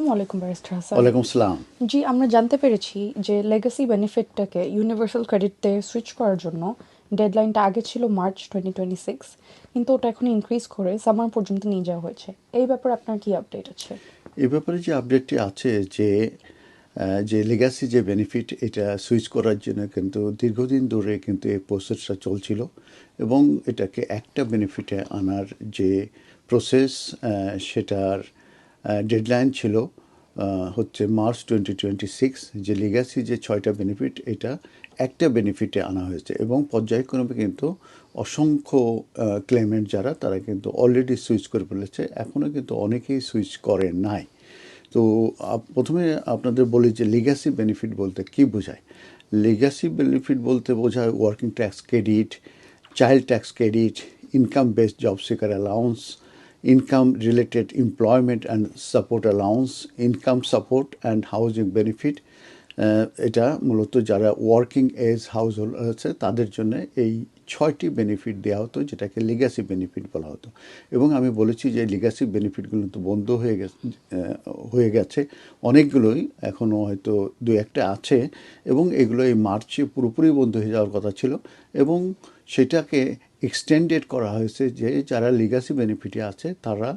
আসসালামু আলাইকুম ব্যারিস্টার হাসান। ওয়ালাইকুম সালাম। জি, আমরা জানতে পেরেছি যে লেগাসি বেনিফিটটাকে ইউনিভার্সাল ক্রেডিটে সুইচ করার জন্য ডেডলাইনটা আগে ছিল মার্চ 2026, কিন্তু ওটা এখন ইনক্রিজ করে সামার পর্যন্ত নিয়ে যাওয়া হয়েছে। এই ব্যাপারে আপনার কি আপডেট আছে? এ ব্যাপারে যে আপডেটটি আছে যে লেগাসি যে বেনিফিট এটা সুইচ করার জন্য কিন্তু দীর্ঘদিন ধরে কিন্তু এই প্রসেসটা চলছিল এবং এটাকে একটা বেনিফিটে আনার যে প্রসেস সেটার ডেডলাইন ছিল হচ্ছে মার্চ 2026। যে লেগাসি যে 6টা বেনিফিট এটা একটা বেনিফিটে আনা হয়েছে এবং পর্যায়ক্রমে কিন্তু অসংখ্য ক্লেমেন্ট যারা তারা কিন্তু অলরেডি সুইচ করে ফেলেছে, এখনও কিন্তু অনেকেই সুইচ করে নাই। তো প্রথমে আপনাদের বলি যে লিগ্যাসি বেনিফিট বলতে কী বোঝায়। লিগ্যাসি বেনিফিট বলতে বোঝায় working tax credit, child tax credit, income based job seeker allowance, income related employment and support allowance, income support and housing benefit. এটা মূলত যারা ওয়ার্কিং এজ হাউস হোল্ড আছে তাদের জন্য এই 6টি বেনিফিট দেওয়া হতো, যেটাকে লিগ্যাসি বেনিফিট বলা হতো। এবং আমি বলেছি যে লিগ্যাসি বেনিফিটগুলো তো বন্ধ হয়ে গেছে অনেকগুলোই, এখনও হয়তো দু একটা আছে এবং এগুলো এই মার্চে পুরোপুরি বন্ধ হয়ে যাওয়ার কথা ছিল এবং সেটাকে এক্সটেন্ডেড করা হয়েছে যে যারা লিগ্যাসি বেনিফিটে আছে তারা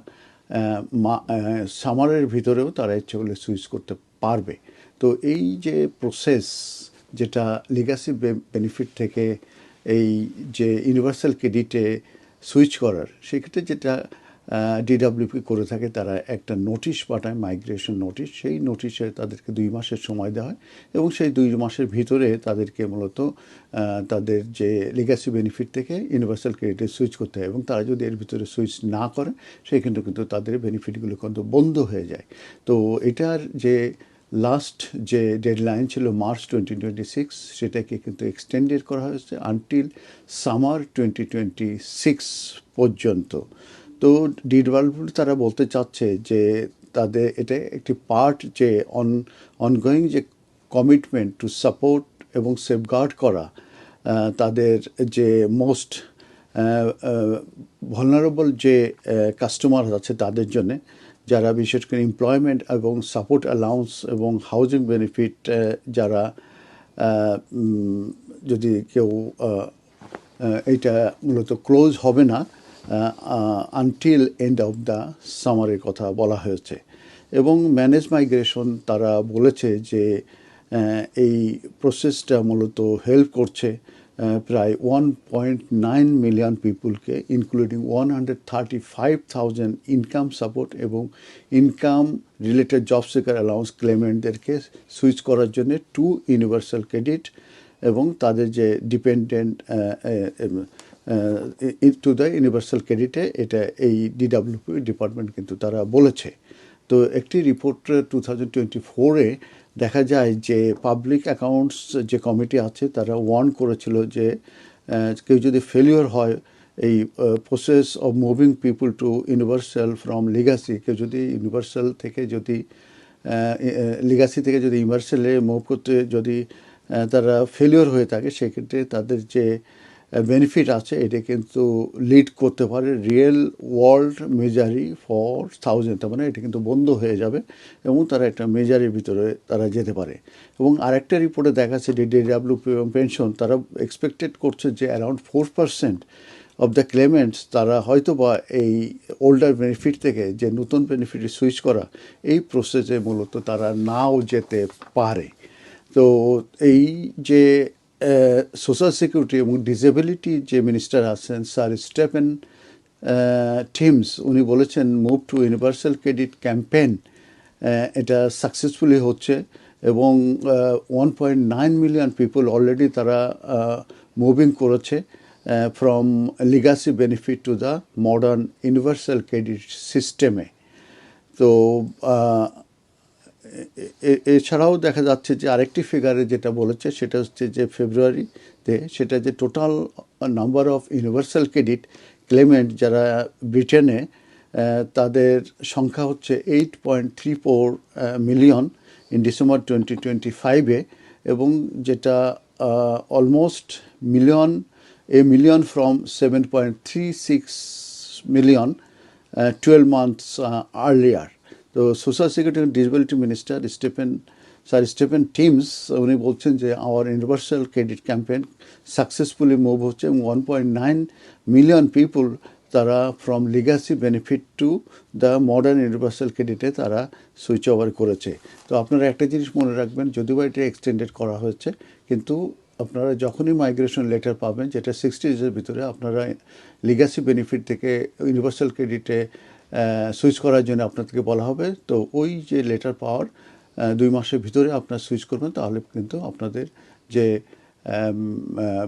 সামারের ভিতরেও তারা ইচ্ছে করলে সুইচ করতে পারবে। তো এই যে প্রসেস যেটা লিগ্যাসি বেনিফিট থেকে এই যে ইউনিভার্সাল ক্রেডিটে সুইচ করার, সেক্ষেত্রে যেটা ডিডাব্লিউপি করে থাকে তারা একটা নোটিশ পাঠায়, মাইগ্রেশন নোটিশ। সেই নোটিশে তাদেরকে 2 মাসের সময় দেওয়া হয় এবং সেই 2 মাসের ভিতরে তাদেরকে মূলত তাদের যে লিগ্যাসি বেনিফিট থেকে ইউনিভার্সাল ক্রেডিটে সুইচ করতে হয় এবং তারা যদি এর ভিতরে সুইচ না করে সেক্ষেত্রে কিন্তু তাদের বেনিফিটগুলো কিন্তু বন্ধ হয়ে যায়। তো এটার যে লাস্ট যে ডেডলাইন ছিল মার্চ 2026, সেটাকে কিন্তু এক্সটেন্ডেড করা হয়েছে আনটিল সামার 2026 পর্যন্ত। তো ডিডাব্লিউপি তারা বলতে চাচ্ছে যে তাদের এটা একটি পার্ট যে অনগোয়িং যে কমিটমেন্ট টু সাপোর্ট এবং সেফগার্ড করা তাদের যে মোস্ট ভালনারেবল যে কাস্টমার আছে তাদের জন্যে, যারা বিশেষ করে এমপ্লয়মেন্ট এবং সাপোর্ট অ্যালাউন্স এবং হাউজিং বেনিফিট যারা যদি কেউ এইটা মূলত ক্লোজ হবে না আনটিল এন্ড অফ দ্য সামারের কথা বলা হয়েছে। এবং ম্যানেজ মাইগ্রেশন তারা বলেছে যে এই প্রসেসটা মূলত হেল্প করছে প্রায় 1.9 মিলিয়ন পিপুলকে, ইনক্লুডিং 135,000 ইনকাম সাপোর্ট এবং income related job seeker allowance ক্লেমেন্টদেরকে সুইচ করার জন্য টু ইউনিভার্সাল ক্রেডিট এবং তাদের যে ডিপেন্ডেন্ট টু দ্য ইউনিভার্সাল ক্রেডিটে, এটা এই ডিডাব্লিউপি ডিপার্টমেন্ট কিন্তু তারা বলেছে। তো একটি রিপোর্ট 2024-এ দেখা যায় যে পাবলিক অ্যাকাউন্টস যে কমিটি আছে তারা ওয়ার্ন করেছিল যে কেউ যদি ফেলিওর হয় এই process of moving people to universal from legacy, কেউ যদি ইউনিভার্সাল থেকে যদি লিগ্যাসি থেকে যদি ইউনিভার্সালে মুভ করতে যদি তারা ফেলিওর হয়ে থাকে, সেক্ষেত্রে তাদের যে বেনিফিট আছে এটা কিন্তু লিড করতে পারে রিয়েল ওয়ার্ল্ড মেজারি ফর 1000, তার মানে এটা কিন্তু বন্ধ হয়ে যাবে এবং তারা একটা মেজারির ভিতরে তারা যেতে পারে। এবং আরেকটা রিপোর্টে দেখাচ্ছে ডিডাব্লিউপি এবং পেনশন তারা এক্সপেক্টেড করছে যে অ্যারাউন্ড 4% অফ দ্য ক্লেমেন্টস তারা হয়তো বা এই ওল্ডার বেনিফিট থেকে যে নতুন বেনিফিটে সুইচ করা এই প্রসেসে মূলত তারা নাও যেতে পারে। তো এই যে সোশ্যাল সিকিউরিটি এবং ডিসেবিলিটি যে মিনিস্টার আছেন স্যার স্টেফেন টিমস, উনি বলেছেন move to universal credit campaign এটা সাকসেসফুলি হচ্ছে এবং 1.9 মিলিয়ন পিপল অলরেডি তারা মুভিং করেছে from legacy benefit to the modern universal credit সিস্টেমে। তো এছাড়াও দেখা যাচ্ছে যে আরেকটি ফিগারে যেটা বলেছে সেটা হচ্ছে যে ফেব্রুয়ারিতে সেটা যে total number of universal credit Clement যারা ব্রিটেনে তাদের সংখ্যা হচ্ছে 8.34 মিলিয়ন ইন ডিসেম্বর 2025-এ এবং যেটা almost million from 7.36 million 12 months earlier. তো social security and disability minister Stephen Timms উনি বলছেন যে our universal credit campaign successfully move হচ্ছে, এবং 1.9 মিলিয়ন পিপুল তারা from legacy benefit to the modern universal ক্রেডিটে তারা সুইচ ওভার করেছে। তো আপনারা একটা জিনিস মনে রাখবেন, যদিও বা এটা এক্সটেন্ডেড করা হয়েছে, কিন্তু আপনারা যখনই মাইগ্রেশন লেটার পাবেন, যেটা 60 ডেজের ভিতরে আপনারা লিগাসি বেনিফিট থেকে ইউনিভার্সাল ক্রেডিটে সুইচ করার জন্য আপনাদেরকে বলা হবে। তো ওই যে লেটার পাওয়ার 2 মাসের ভিতরে আপনারা সুইচ করবেন, তাহলে কিন্তু আপনাদের যে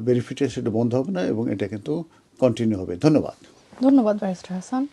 বেনিফিটটা সেটা বন্ধ হবে না এবং এটা কিন্তু কন্টিনিউ হবে। ধন্যবাদ। ধন্যবাদ ব্যারিস্টার হাসান।